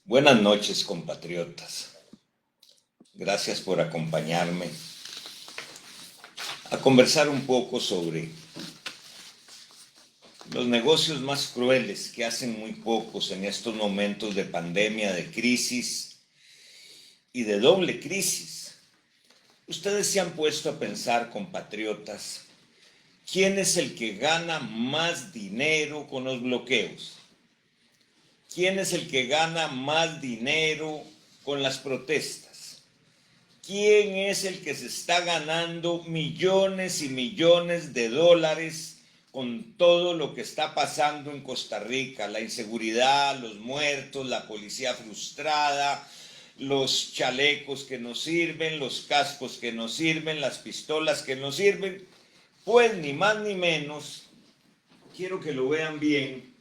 Buenas noches, compatriotas. Gracias por acompañarme a conversar un poco sobre los negocios más crueles que hacen muy pocos en estos momentos de pandemia, de crisis y de doble crisis. Ustedes se han puesto a pensar, compatriotas, ¿quién es el que gana más dinero con los bloqueos? ¿Quién es el que gana más dinero con las protestas? ¿Quién es el que se está ganando millones y millones de dólares con todo lo que está pasando en Costa Rica? La inseguridad, los muertos, la policía frustrada, los chalecos que no sirven, los cascos que no sirven, las pistolas que no sirven. Pues ni más ni menos, quiero que lo vean bien,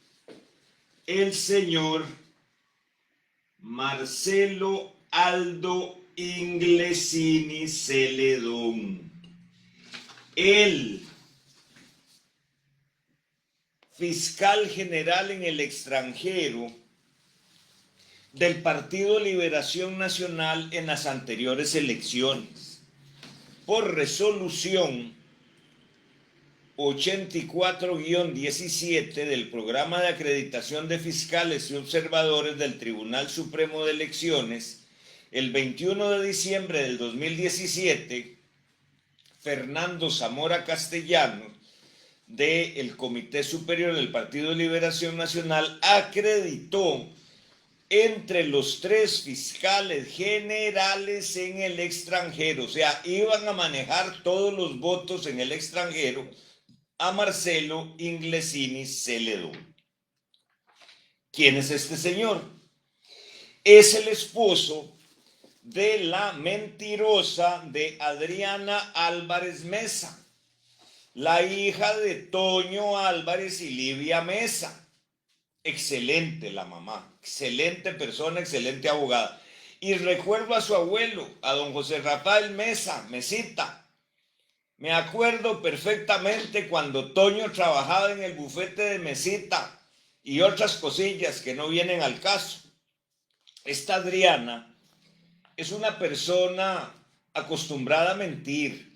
el señor Marcelo Aldo Inglesini Celedón, el fiscal general en el extranjero del Partido Liberación Nacional en las anteriores elecciones, por resolución 84-17 del Programa de Acreditación de Fiscales y Observadores del Tribunal Supremo de Elecciones, el 21 de diciembre del 2017, Fernando Zamora Castellano, del Comité Superior del Partido de Liberación Nacional, acreditó entre los tres fiscales generales en el extranjero, o sea, iban a manejar todos los votos en el extranjero, a Marcelo Inglesini Celedón. ¿Quién es este señor? Es el esposo de la mentirosa de Adriana Álvarez Mesa, la hija de Toño Álvarez y Livia Mesa. Excelente la mamá, excelente persona, excelente abogada. Y recuerdo a su abuelo, a don José Rafael Mesa, Mesita. Me acuerdo perfectamente cuando Toño trabajaba en el bufete de Mesita y otras cosillas que no vienen al caso. Esta Adriana es una persona acostumbrada a mentir.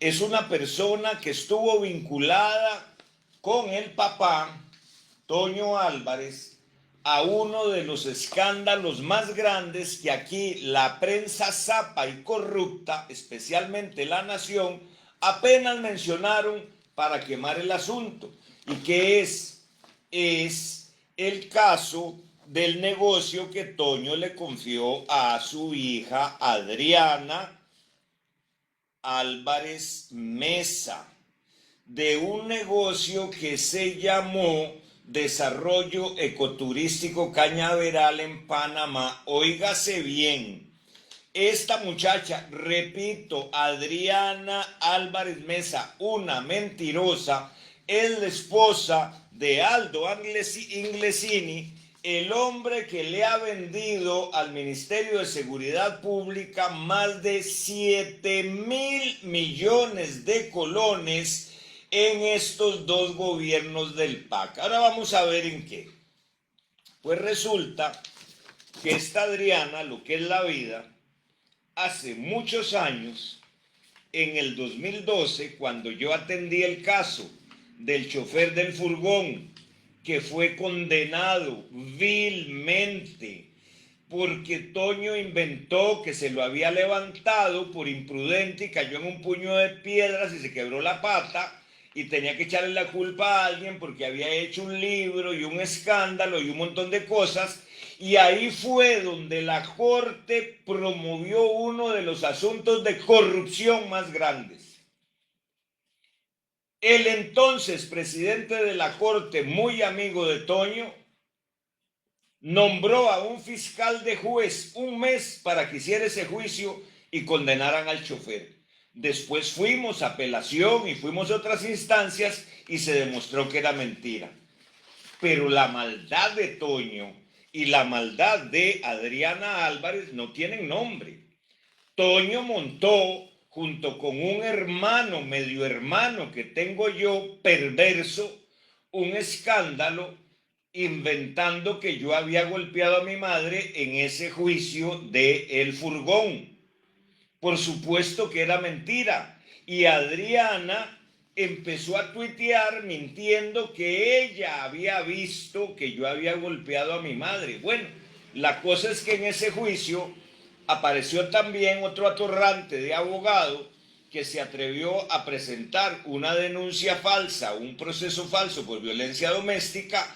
Es una persona que estuvo vinculada con el papá, Toño Álvarez, a uno de los escándalos más grandes que aquí la prensa zapa y corrupta, especialmente La Nación, apenas mencionaron para quemar el asunto. ¿Y qué es? Es el caso del negocio que Toño le confió a su hija Adriana Álvarez Mesa, de un negocio que se llamó Desarrollo Ecoturístico Cañaveral en Panamá. Óigase bien, esta muchacha, repito, Adriana Álvarez Mesa, una mentirosa, es la esposa de Aldo Inglesini, el hombre que le ha vendido al Ministerio de Seguridad Pública más de 7,000 millones de colones en estos dos gobiernos del PAC. Ahora vamos a ver en qué. Pues resulta que esta Adriana, lo que es la vida, hace muchos años, en el 2012, cuando yo atendí el caso del chofer del furgón que fue condenado vilmente porque Toño inventó que se lo había levantado por imprudente y cayó en un puño de piedras y se quebró la pata y tenía que echarle la culpa a alguien porque había hecho un libro y un escándalo y un montón de cosas. Y ahí fue donde la Corte promovió uno de los asuntos de corrupción más grandes. El entonces presidente de la Corte, muy amigo de Toño, nombró a un fiscal de juez un mes para que hiciera ese juicio y condenaran al chofer. Después fuimos a apelación y fuimos a otras instancias y se demostró que era mentira. Pero la maldad de Toño y la maldad de Adriana Álvarez no tienen nombre. Toño montó, junto con un hermano, medio hermano que tengo yo, perverso, un escándalo inventando que yo había golpeado a mi madre en ese juicio de El Furgón. Por supuesto que era mentira. Y Adriana empezó a tuitear mintiendo que ella había visto que yo había golpeado a mi madre. Bueno, la cosa es que en ese juicio apareció también otro atorrante de abogado que se atrevió a presentar una denuncia falsa, un proceso falso por violencia doméstica,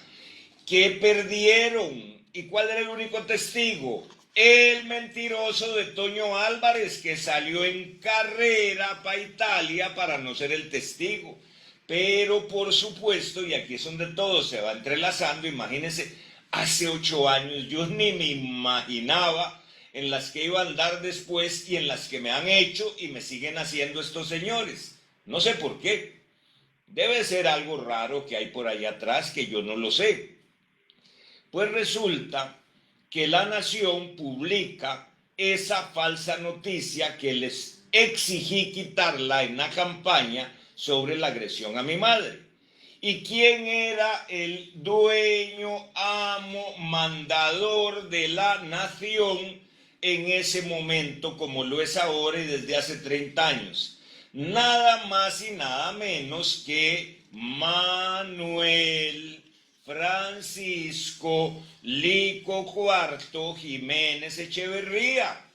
que perdieron. ¿Y cuál era el único testigo? El mentiroso de Toño Álvarez, que salió en carrera para Italia para no ser el testigo. Pero por supuesto, y aquí es donde todo se va entrelazando, imagínense, hace 8 años yo ni me imaginaba en las que iba a andar después y en las que me han hecho y me siguen haciendo estos señores. No sé por qué. Debe ser algo raro que hay por allá atrás que yo no lo sé. Pues resulta que La Nación publica esa falsa noticia que les exigí quitarla en la campaña sobre la agresión a mi madre. ¿Y quién era el dueño, amo, mandador de La Nación en ese momento, como lo es ahora y desde hace 30 años? Nada más y nada menos que Manuel Francisco Lico Cuarto Jiménez Echeverría,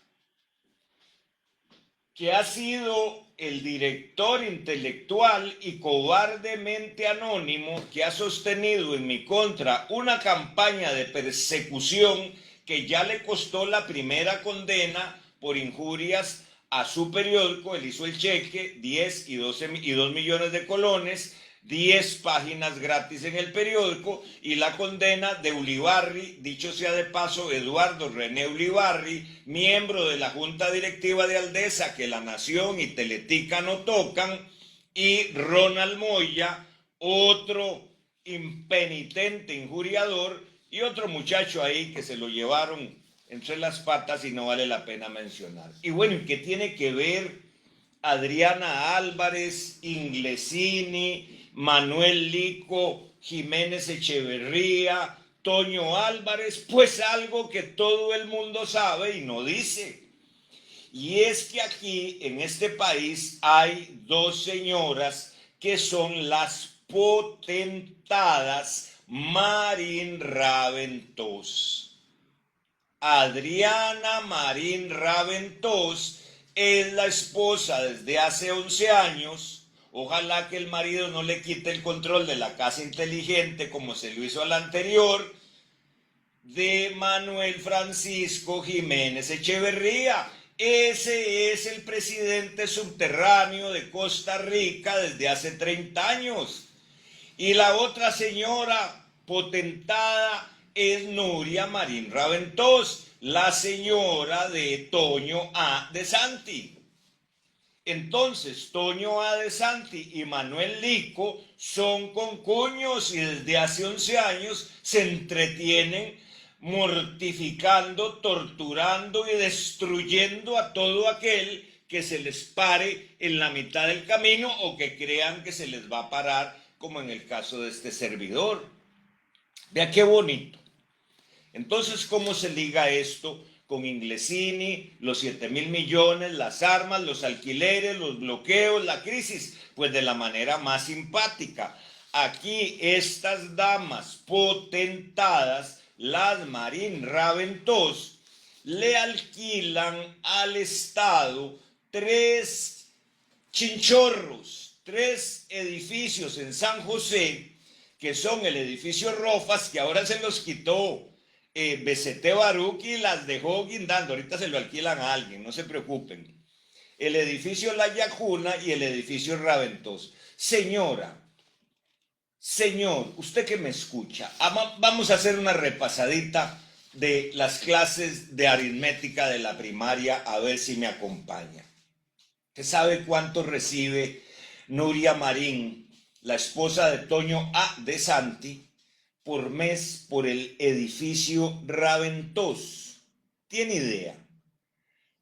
que ha sido el director intelectual y cobardemente anónimo que ha sostenido en mi contra una campaña de persecución que ya le costó la primera condena por injurias a su periódico. Él hizo el cheque, 10 y 2 millones de colones, 10 páginas gratis en el periódico, y la condena de Ulibarri, dicho sea de paso, Eduardo René Ulibarri, miembro de la junta directiva de Aldesa, que La Nación y Teletica no tocan, y Ronald Moya, otro impenitente injuriador, y otro muchacho ahí que se lo llevaron entre las patas y no vale la pena mencionar. Y bueno, ¿y qué tiene que ver Adriana Álvarez, Inglesini, Manuel Lico Jiménez Echeverría, Toño Álvarez? Pues algo que todo el mundo sabe y no dice. Y es que aquí en este país hay dos señoras que son las potentadas Marín Raventós. Adriana Marín Raventós es la esposa desde hace 11 años. Ojalá que el marido no le quite el control de la casa inteligente como se lo hizo al anterior, de Manuel Francisco Jiménez Echeverría. Ese es el presidente subterráneo de Costa Rica desde hace 30 años. Y la otra señora potentada es Nuria Marín Raventós, la señora de Toño A. de Santi. Entonces, Toño A. de Santi y Manuel Lico son concuños y desde hace 11 años se entretienen mortificando, torturando y destruyendo a todo aquel que se les pare en la mitad del camino o que crean que se les va a parar, como en el caso de este servidor. Vea qué bonito. Entonces, ¿cómo se liga esto con Inglesini, los 7,000 millones, las armas, los alquileres, los bloqueos, la crisis? Pues de la manera más simpática. Aquí estas damas potentadas, las Marín Raventós, le alquilan al Estado 3 chinchorros, 3 edificios en San José, que son el edificio Rofas, que ahora se los quitó BCT Baruch y las dejó guindando. Ahorita se lo alquilan a alguien, no se preocupen. El edificio La Yacuna y el edificio Raventós. Señora, señor, usted que me escucha, vamos a hacer una repasadita de las clases de aritmética de la primaria, a ver si me acompaña. ¿Usted sabe cuánto recibe Nuria Marín, la esposa de Toño A. de Santi, por mes por el edificio Raventós? ¿Tiene idea?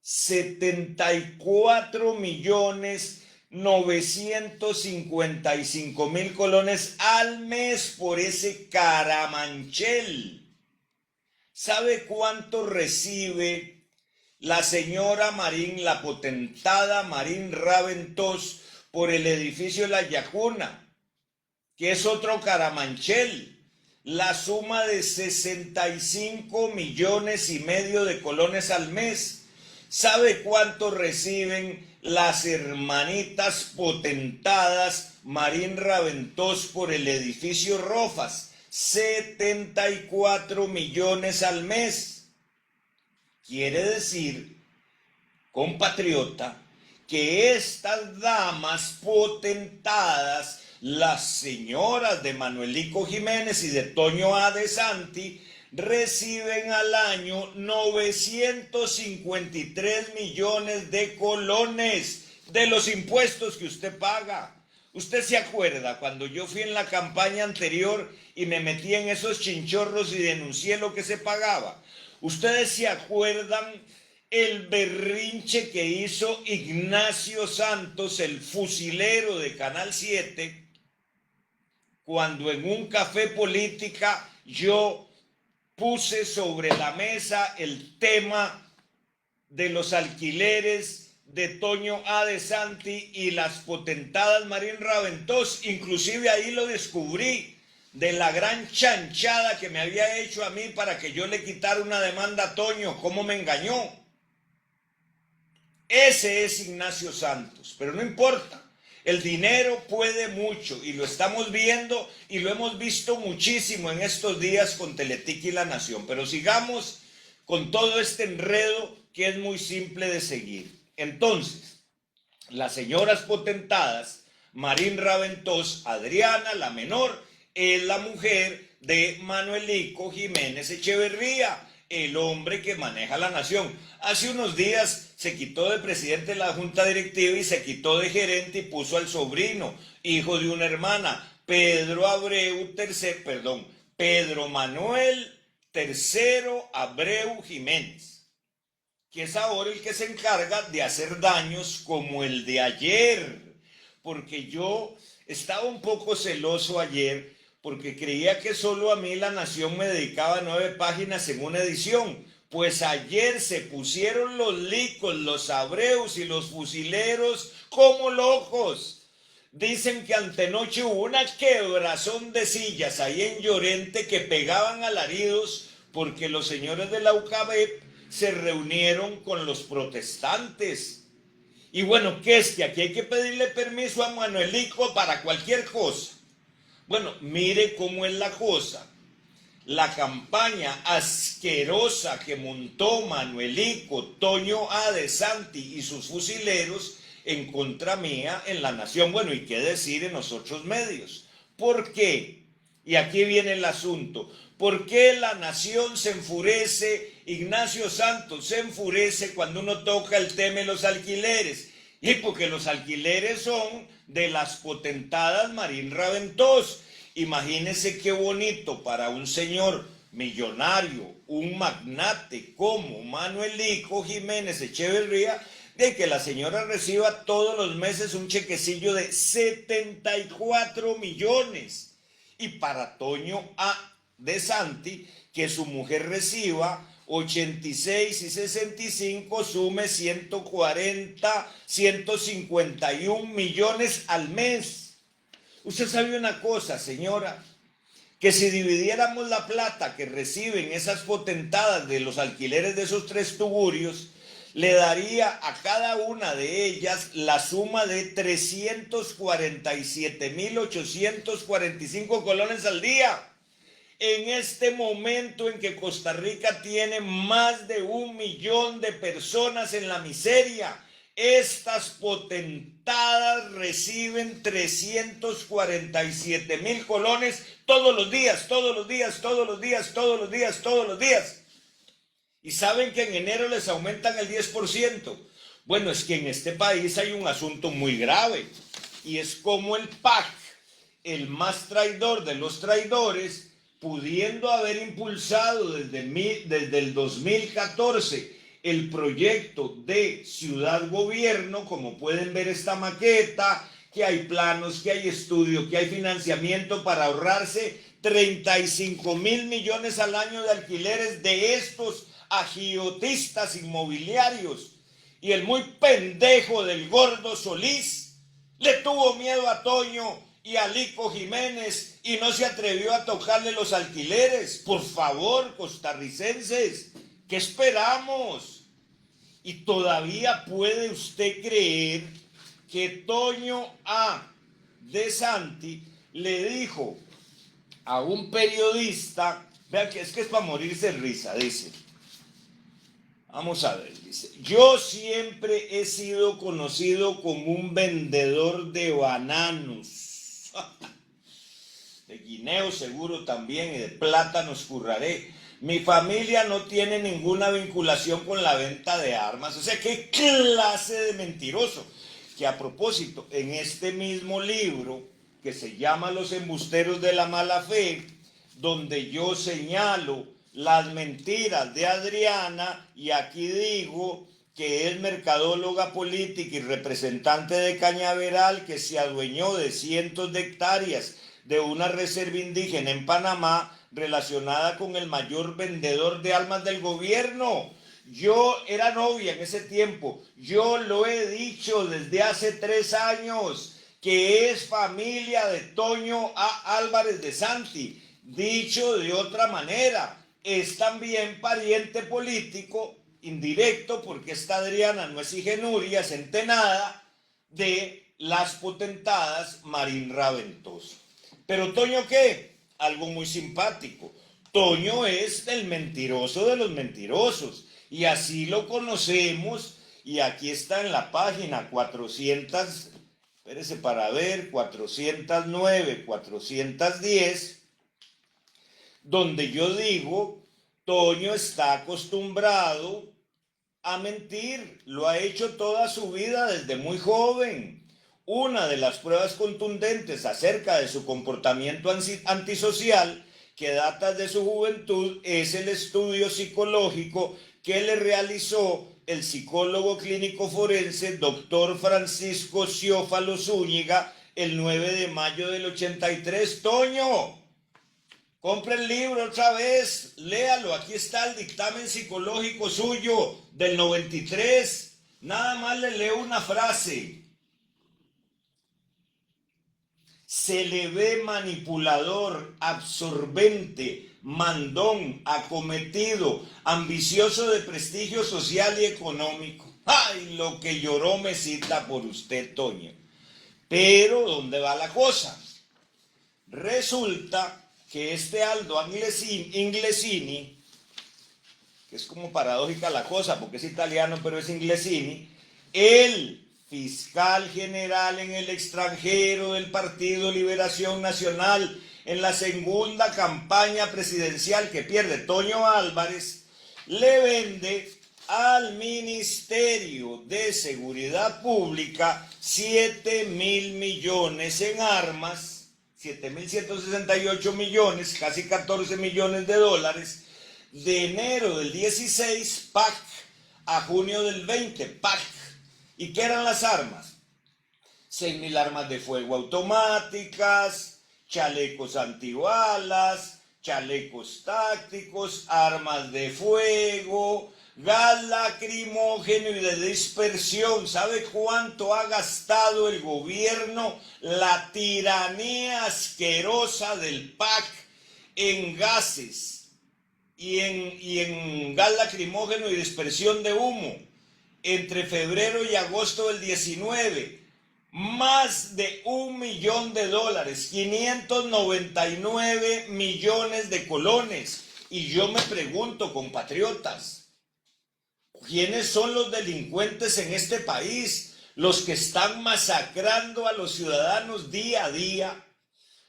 74 millones 955.000 colones al mes por ese Caramanchel. ¿Sabe cuánto recibe la señora Marín, la potentada Marín Raventós, por el edificio La Yacuna, que es otro Caramanchel? La suma de 65,5 millones de colones al mes. ¿Sabe cuánto reciben las hermanitas potentadas Marín Raventós por el edificio Rofas? 74 millones al mes. Quiere decir, compatriota, que estas damas potentadas, las señoras de Manuelico Jiménez y de Toño A. de Santi, reciben al año 953 millones de colones de los impuestos que usted paga. ¿Usted se acuerda cuando yo fui en la campaña anterior y me metí en esos chinchorros y denuncié lo que se pagaba? ¿Ustedes se acuerdan el berrinche que hizo Ignacio Santos, el fusilero de Canal 7, cuando en un café política yo puse sobre la mesa el tema de los alquileres de Toño A. de Santi y las potentadas Marín Raventós? Inclusive ahí lo descubrí, de la gran chanchada que me había hecho a mí para que yo le quitara una demanda a Toño. ¿Cómo me engañó? Ese es Ignacio Santos, pero no importa. El dinero puede mucho y lo estamos viendo y lo hemos visto muchísimo en estos días con Teletica y La Nación. Pero sigamos con todo este enredo que es muy simple de seguir. Entonces, las señoras potentadas, Marín Raventós, Adriana, la menor, es la mujer de Manuelico Jiménez Echeverría, el hombre que maneja la nación. Hace unos días se quitó de presidente de la junta directiva y se quitó de gerente y puso al sobrino, hijo de una hermana, Pedro Manuel III Abreu Jiménez, que es ahora el que se encarga de hacer daños como el de ayer, porque yo estaba un poco celoso ayer porque creía que solo a mí La Nación me dedicaba 9 páginas en una edición. Pues ayer se pusieron los licos, los Abreus y los fusileros como locos. Dicen que antenoche hubo una quebrazón de sillas ahí en Llorente que pegaban alaridos porque los señores de la UCABEP se reunieron con los protestantes. Y bueno, ¿qué es que aquí hay que pedirle permiso a Manuelico para cualquier cosa? Bueno, mire cómo es la cosa. La campaña asquerosa que montó Manuelico, Toño A. de Santi y sus fusileros en contra mía en La Nación. Bueno, y qué decir en los otros medios. ¿Por qué? Y aquí viene el asunto. ¿Por qué La Nación se enfurece? Ignacio Santos se enfurece cuando uno toca el tema de los alquileres. Y porque los alquileres son de las potentadas Marín Raventós. Imagínense qué bonito para un señor millonario, un magnate como Manuelico Jiménez Echeverría, de que la señora reciba todos los meses un chequecillo de 74 millones. Y para Toño A. de Santi, que su mujer reciba 86 y 65, sume 140, 151 millones al mes. Usted sabe una cosa, señora, que si dividiéramos la plata que reciben esas potentadas de los alquileres de esos 3 tugurios, le daría a cada una de ellas la suma de 347.845 colones al día. En este momento en que Costa Rica tiene más de 1 millón de personas en la miseria, estas potentadas reciben 347.000 colones todos los días. Y saben que en enero les aumentan el 10%. Bueno, es que en este país hay un asunto muy grave, y es como el PAC, el más traidor de los traidores, pudiendo haber impulsado desde el 2014 el proyecto de ciudad-gobierno, como pueden ver esta maqueta, que hay planos, que hay estudio, que hay financiamiento para ahorrarse 35.000 millones al año de alquileres de estos agiotistas inmobiliarios. Y el muy pendejo del gordo Solís le tuvo miedo a Toño y a Lico Jiménez y no se atrevió a tocarle los alquileres. Por favor, costarricenses, ¿qué esperamos? Y todavía puede usted creer que Toño A. de Santi le dijo a un periodista, vean que es para morirse de risa, dice, vamos a ver, dice, yo siempre he sido conocido como un vendedor de bananos, de guineo seguro también y de plátanos curraré. Mi familia no tiene ninguna vinculación con la venta de armas. O sea, ¿qué clase de mentiroso? Que a propósito, en este mismo libro, que se llama Los embusteros de la mala fe, donde yo señalo las mentiras de Adriana, y aquí digo que es mercadóloga política y representante de Cañaveral, que se adueñó de cientos de hectáreas de una reserva indígena en Panamá, relacionada con el mayor vendedor de armas del gobierno. Yo era novia en ese tiempo, yo lo he dicho desde hace 3 años, que es familia de Toño A. Álvarez de Santi. Dicho de otra manera, es también pariente político, indirecto, porque esta Adriana no es Igenuria, es entenada de las potentadas Marín Raventoso. Pero Toño, ¿qué? Algo muy simpático. Toño es el mentiroso de los mentirosos, y así lo conocemos, y aquí está en la página 400, espérese para ver, 409, 410, donde yo digo, Toño está acostumbrado a mentir, lo ha hecho toda su vida desde muy joven. Una de las pruebas contundentes acerca de su comportamiento antisocial, que data de su juventud, es el estudio psicológico que le realizó el psicólogo clínico forense doctor Francisco Sciófalo Zúñiga el 9 de mayo del 83. Toño, compre el libro otra vez, léalo, aquí está el dictamen psicológico suyo del 93. Nada más le leo una frase. Se le ve manipulador, absorbente, mandón, acometido, ambicioso de prestigio social y económico. ¡Ay, lo que lloró Mesita por usted, Toño! Pero, ¿dónde va la cosa? Resulta que este Aldo Inglesini, que es como paradójica la cosa, porque es italiano, pero es Inglesini, el fiscal general en el extranjero del Partido Liberación Nacional en la segunda campaña presidencial que pierde Toño Álvarez, le vende al Ministerio de Seguridad Pública 7.000 millones en armas, 7.168 millones, casi 14 millones de dólares, de enero del 16, PAC, a junio del 20, PAC. ¿Y qué eran las armas? 6.000 armas de fuego automáticas, chalecos antibalas, chalecos tácticos, armas de fuego, gas lacrimógeno y de dispersión. ¿Sabe cuánto ha gastado el gobierno, la tiranía asquerosa del PAC, en gases y en gas lacrimógeno y dispersión de humo? Entre febrero y agosto del 19, más de $1 millón, 599 millones de colones. Y yo me pregunto, compatriotas, ¿quiénes son los delincuentes en este país? Los que están masacrando a los ciudadanos día a día,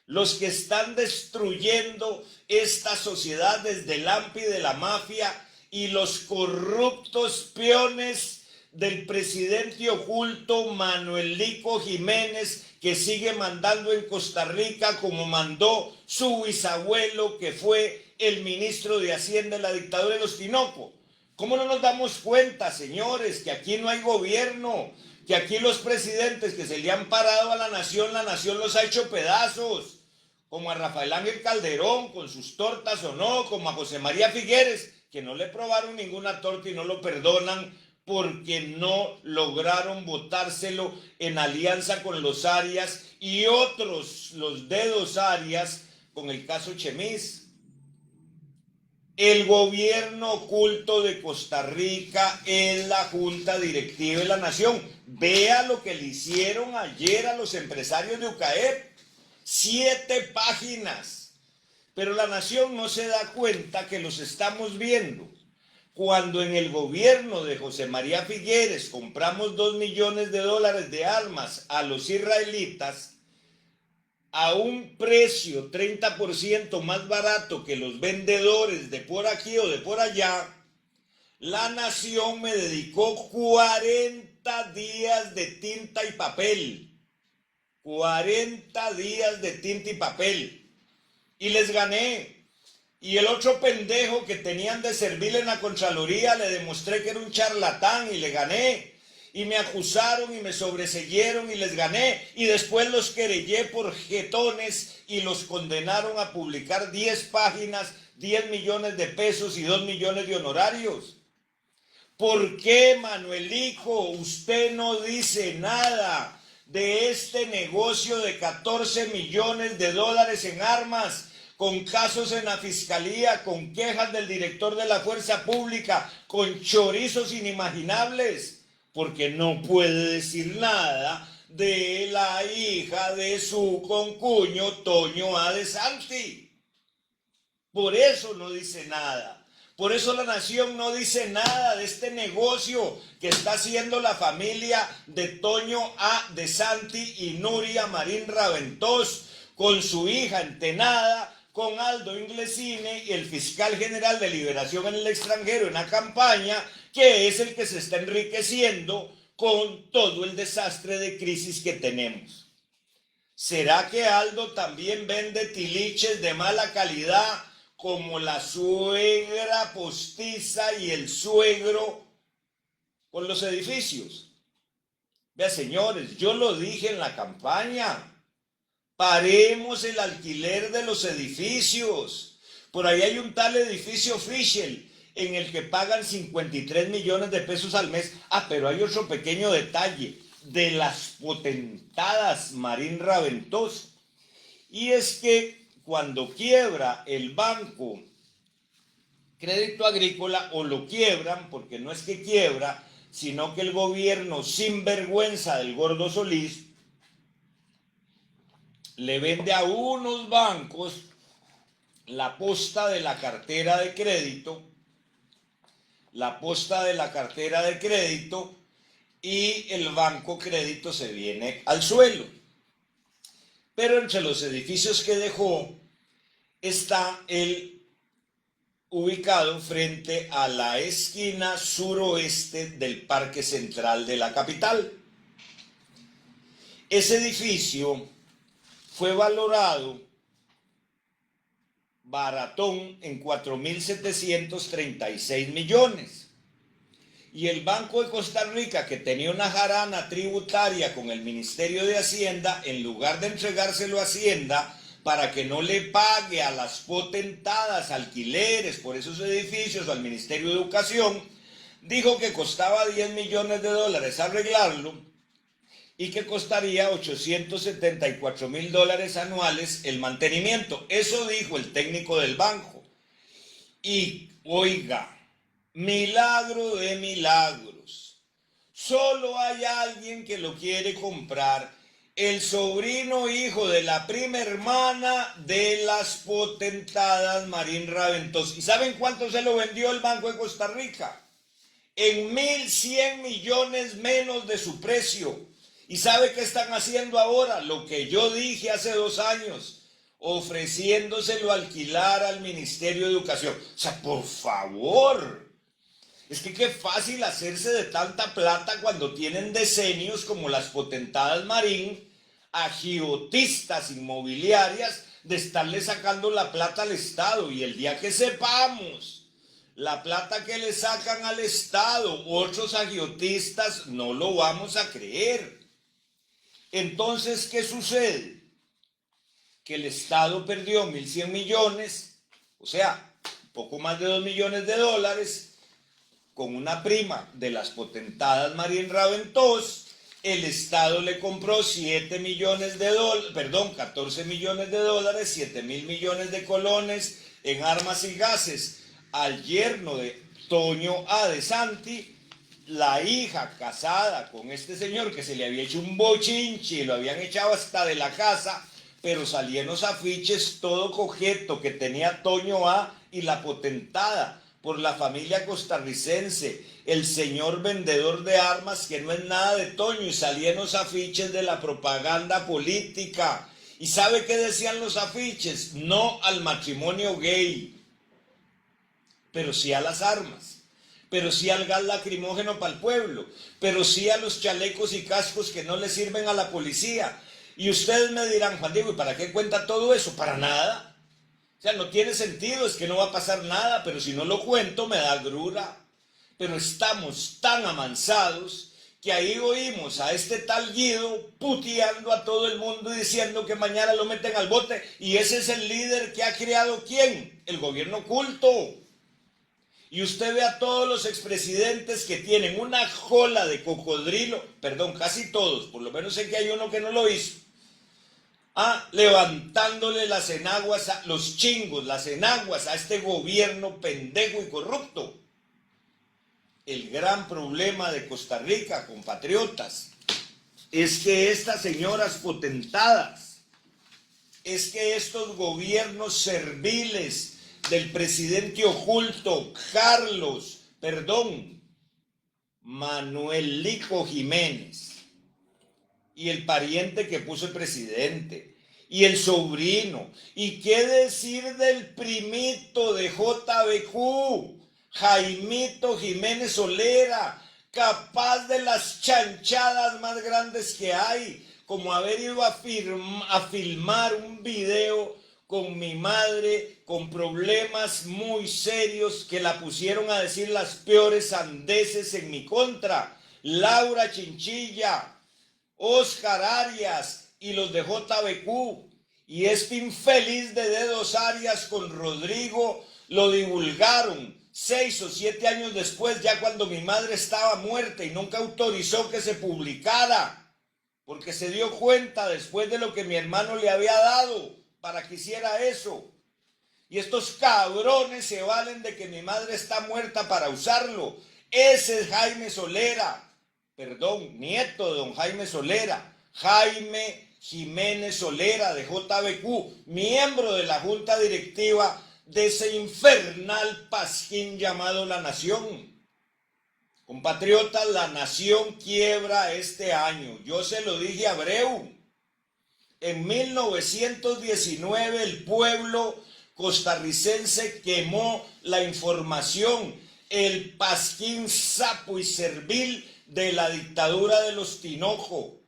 los que están destruyendo esta sociedad desde el AMPI de la mafia, y los corruptos peones del presidente oculto Manuel Lico Jiménez, que sigue mandando en Costa Rica como mandó su bisabuelo, que fue el ministro de Hacienda en la dictadura de los Tinoco. ¿Cómo no nos damos cuenta, señores, que aquí no hay gobierno? Que aquí los presidentes que se le han parado a la nación los ha hecho pedazos. Como a Rafael Ángel Calderón, con sus tortas o no, como a José María Figueres, que no le probaron ninguna torta y no lo perdonan porque no lograron votárselo en alianza con los Arias y otros, los dedos Arias, con el caso Chemis. El gobierno oculto de Costa Rica es la Junta Directiva de la Nación. Vea lo que le hicieron ayer a los empresarios de UCAEP. 7 páginas. Pero la Nación no se da cuenta que los estamos viendo. Cuando en el gobierno de José María Figueres compramos $2 millones de armas a los israelitas, a un precio 30% más barato que los vendedores de por aquí o de por allá, la Nación me dedicó 40 días de tinta y papel. 40 días de tinta y papel. Y les gané. Y el otro pendejo que tenían de servirle en la Contraloría le demostré que era un charlatán y le gané. Y me acusaron y me sobreseyeron y les gané. Y después los querellé por jetones y los condenaron a publicar 10 páginas, 10 millones de pesos y 2 millones de honorarios. ¿Por qué, Manuelico, usted no dice nada de este negocio de 14 millones de dólares en armas, con casos en la fiscalía, con quejas del director de la fuerza pública, con chorizos inimaginables? Porque no puede decir nada de la hija de su concuño Toño A. de Santi. Por eso no dice nada. Por eso la Nación no dice nada de este negocio que está haciendo la familia de Toño A. de Santi y Nuria Marín Raventós con su hija Entenada, con Aldo Inglesine y el fiscal general de Liberación en el extranjero en la campaña, que es el que se está enriqueciendo con todo el desastre de crisis que tenemos. ¿Será que Aldo también vende tiliches de mala calidad como la suegra postiza y el suegro con los edificios? Vea, señores, yo lo dije en la campaña. Paremos el alquiler de los edificios. Por ahí hay un tal edificio Fischel en el que pagan 53 millones de pesos al mes. Pero hay otro pequeño detalle de las potentadas Marín Raventós. Y es que cuando quiebra el banco Crédito Agrícola, o lo quiebran, porque no es que quiebra, sino que el gobierno sinvergüenza del Gordo Solís le vende a unos bancos la posta de la cartera de crédito, y el banco crédito se viene al suelo. Pero entre los edificios que dejó está el ubicado frente a la esquina suroeste del Parque Central de la capital. Ese edificio fue valorado baratón en 4.736 millones. Y el Banco de Costa Rica, que tenía una jarana tributaria con el Ministerio de Hacienda, en lugar de entregárselo a Hacienda para que no le pague a las potentadas alquileres por esos edificios o al Ministerio de Educación, dijo que costaba 10 millones de dólares arreglarlo y que costaría $874,000 anuales el mantenimiento. Eso dijo el técnico del banco. Y oiga, milagro de milagros, solo hay alguien que lo quiere comprar: el sobrino hijo de la prima hermana de las potentadas Marín Raventós. ¿Y saben cuánto se lo vendió el Banco de Costa Rica? En 1.100 millones menos de su precio. ¿Y sabe qué están haciendo ahora? Lo que yo dije hace 2 años, ofreciéndoselo a alquilar al Ministerio de Educación. O sea, por favor, es que qué fácil hacerse de tanta plata cuando tienen decenios como las potentadas Marín, agiotistas inmobiliarias, de estarle sacando la plata al Estado. Y el día que sepamos la plata que le sacan al Estado, otros agiotistas no lo vamos a creer. Entonces, ¿qué sucede? Que el Estado perdió 1.100 millones, o sea, poco más de 2 millones de dólares, con una prima de las potentadas Marín Raventós. El Estado le compró 14 millones de dólares, 7.000 millones de colones en armas y gases al yerno de Toño A. de Santi, la hija casada con este señor que se le había hecho un bochinche y lo habían echado hasta de la casa, pero salían los afiches todo coqueto que tenía Toño A. y la potentada por la familia costarricense, el señor vendedor de armas que no es nada de Toño, y salían los afiches de la propaganda política. ¿Y sabe qué decían los afiches? No al matrimonio gay, pero sí a las armas, pero sí al gas lacrimógeno para el pueblo, pero sí a los chalecos y cascos que no le sirven a la policía. Y ustedes me dirán, Juan Diego, ¿y para qué cuenta todo eso? Para nada. O sea, no tiene sentido, es que no va a pasar nada, pero si no lo cuento me da grura. Pero estamos tan amansados que ahí oímos a este tal Guido puteando a todo el mundo y diciendo que mañana lo meten al bote. Y ese es el líder que ha creado ¿quién? El gobierno oculto. Y usted ve a todos los expresidentes que tienen una cola de cocodrilo, perdón, casi todos, por lo menos sé que hay uno que no lo hizo, levantándole las enaguas, los chingos, las enaguas a este gobierno pendejo y corrupto. El gran problema de Costa Rica, compatriotas, es que estas señoras potentadas, es que estos gobiernos serviles del presidente oculto Manuel Lico Jiménez, y el pariente que puso el presidente, y el sobrino, y qué decir del primito de JBQ, Jaimito Jiménez Olera, capaz de las chanchadas más grandes que hay, como haber ido a filmar un video con mi madre, con problemas muy serios que la pusieron a decir las peores sandeces en mi contra, Laura Chinchilla, Oscar Arias y los de JBQ, y este infeliz de Dedos Arias con Rodrigo lo divulgaron 6 o 7 años después, ya cuando mi madre estaba muerta, y nunca autorizó que se publicara, porque se dio cuenta después de lo que mi hermano le había dado para que hiciera eso. Y estos cabrones se valen de que mi madre está muerta para usarlo. Ese es Jaime Solera, nieto de don Jaime Solera, Jaime Jiménez Solera de JBQ, miembro de la junta directiva de ese infernal pasquín llamado La Nación. Compatriotas, La Nación quiebra este año. Yo se lo dije a Abreu. En 1919 el pueblo costarricense quemó la información, el pasquín sapo y servil de la dictadura de los Tinojo.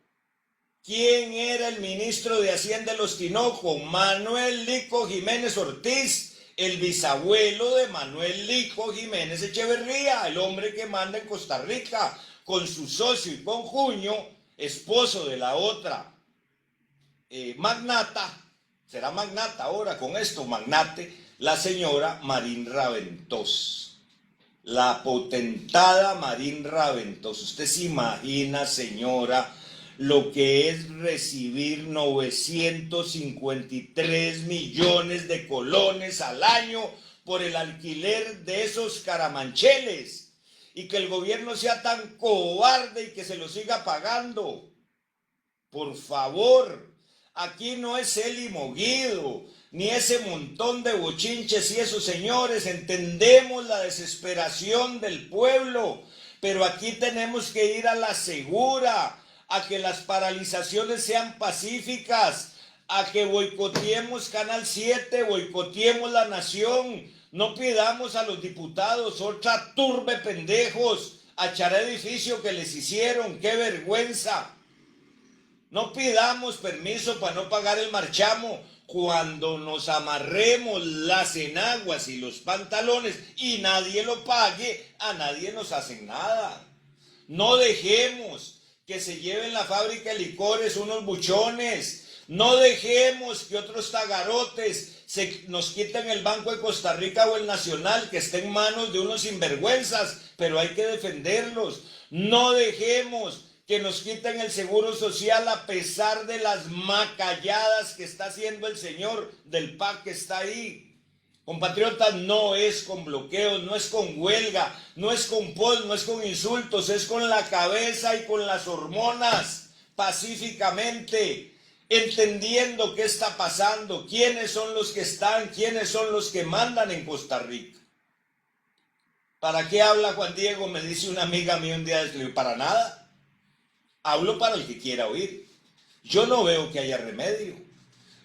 ¿Quién era el ministro de Hacienda de los Tinojo? Manuel Lico Jiménez Ortiz, el bisabuelo de Manuel Lico Jiménez Echeverría, el hombre que manda en Costa Rica, con su socio y conjuño, esposo de la otra magnata, será magnata ahora con esto, magnate, la señora Marín Raventós. La potentada Marín Raventós. Usted se imagina, señora, lo que es recibir 953 millones de colones al año por el alquiler de esos caramancheles, y que el gobierno sea tan cobarde y que se lo siga pagando. Por favor, aquí no es Eli Moguido, ni ese montón de bochinches y esos señores. Entendemos la desesperación del pueblo, pero aquí tenemos que ir a la segura, a que las paralizaciones sean pacíficas, a que boicoteemos Canal 7, boicoteemos La Nación. No pidamos a los diputados otra turbe pendejos a echar edificio que les hicieron. ¡Qué vergüenza! No pidamos permiso para no pagar el marchamo, cuando nos amarremos las enaguas y los pantalones y nadie lo pague, a nadie nos hacen nada. No dejemos que se lleven la fábrica de licores unos buchones. No dejemos que otros tagarotes nos quiten el Banco de Costa Rica o el Nacional, que esté en manos de unos sinvergüenzas, pero hay que defenderlos. No dejemos que nos quiten el seguro social a pesar de las macalladas que está haciendo el señor del PAC que está ahí. Compatriotas, no es con bloqueos, no es con huelga, no es con pos, no es con insultos, es con la cabeza y con las hormonas, pacíficamente, entendiendo qué está pasando, quiénes son los que están, quiénes son los que mandan en Costa Rica. ¿Para qué habla Juan Diego? Me dice una amiga mía un día, para nada. Hablo para el que quiera oír. Yo no veo que haya remedio.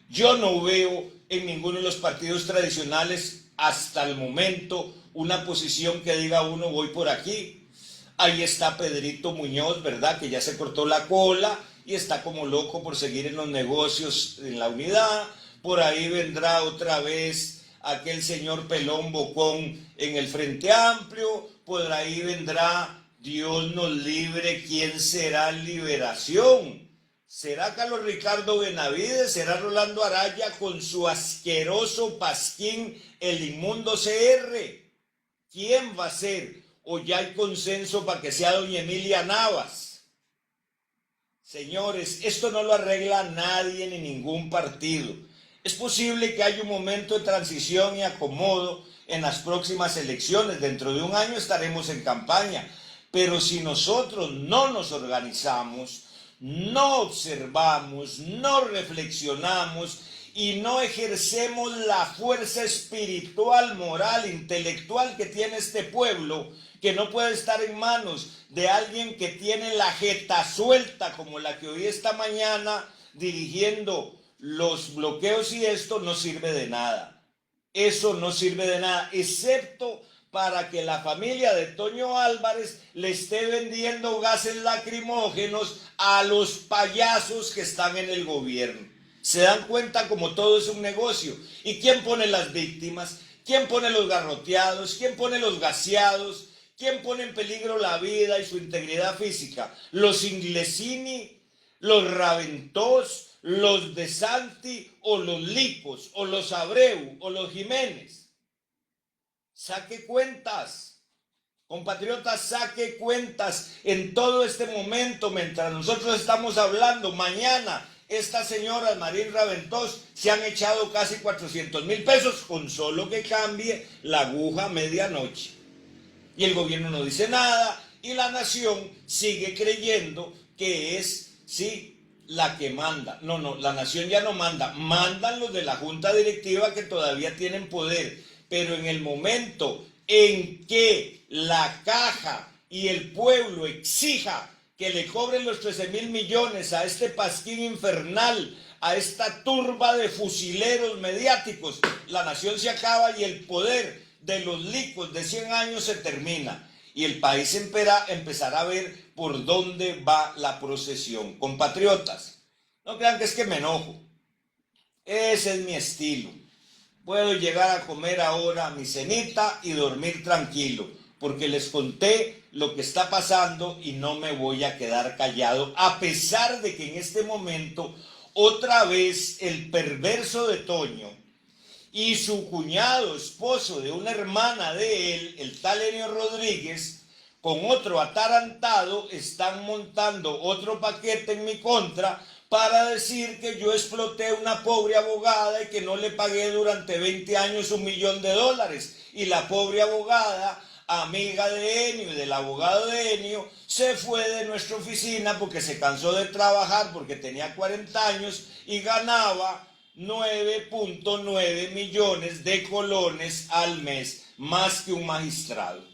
Yo no veo en ninguno de los partidos tradicionales hasta el momento una posición que diga uno voy por aquí. Ahí está Pedrito Muñoz, ¿verdad? Que ya se cortó la cola y está como loco por seguir en los negocios en la unidad. Por ahí vendrá otra vez aquel señor Pelón Bocón en el Frente Amplio. Por ahí vendrá, Dios nos libre, ¿quién será Liberación? ¿Será Carlos Ricardo Benavides? ¿Será Rolando Araya con su asqueroso pasquín, el inmundo CR? ¿Quién va a ser? ¿O ya hay consenso para que sea doña Emilia Navas? Señores, esto no lo arregla nadie ni ningún partido. Es posible que haya un momento de transición y acomodo en las próximas elecciones. Dentro de un año estaremos en campaña. Pero si nosotros no nos organizamos, no observamos, no reflexionamos y no ejercemos la fuerza espiritual, moral, intelectual que tiene este pueblo, que no puede estar en manos de alguien que tiene la jeta suelta como la que oí esta mañana dirigiendo los bloqueos, y esto no sirve de nada. Eso no sirve de nada, excepto para que la familia de Toño Álvarez le esté vendiendo gases lacrimógenos a los payasos que están en el gobierno. Se dan cuenta como todo es un negocio. ¿Y quién pone las víctimas? ¿Quién pone los garroteados? ¿Quién pone los gaseados? ¿Quién pone en peligro la vida y su integridad física? ¿Los Inglesini, los Raventós, los De Santi o los Licos o los Abreu o los Jiménez? Saque cuentas, compatriotas, saque cuentas en todo este momento mientras nosotros estamos hablando. Mañana estas señoras Marín Raventós se han echado casi 400,000 pesos con solo que cambie la aguja a medianoche. Y el gobierno no dice nada y la nación sigue creyendo que es, sí, la que manda. No, la nación ya no manda, mandan los de la junta directiva que todavía tienen poder. Pero en el momento en que la caja y el pueblo exija que le cobren los 13,000 millones a este pasquín infernal, a esta turba de fusileros mediáticos, la nación se acaba y el poder de los licos de 100 años se termina. Y el país empezará a ver por dónde va la procesión. Compatriotas, no crean que es que me enojo. Ese es mi estilo. Puedo llegar a comer ahora mi cenita y dormir tranquilo, porque les conté lo que está pasando y no me voy a quedar callado, a pesar de que en este momento otra vez el perverso de Toño y su cuñado, esposo de una hermana de él, el tal Enio Rodríguez, con otro atarantado, están montando otro paquete en mi contra para decir que yo exploté a una pobre abogada y que no le pagué durante 20 años $1 millón. Y la pobre abogada, amiga de Enio y del abogado de Enio, se fue de nuestra oficina porque se cansó de trabajar, porque tenía 40 años y ganaba 9.9 millones de colones al mes, más que un magistrado.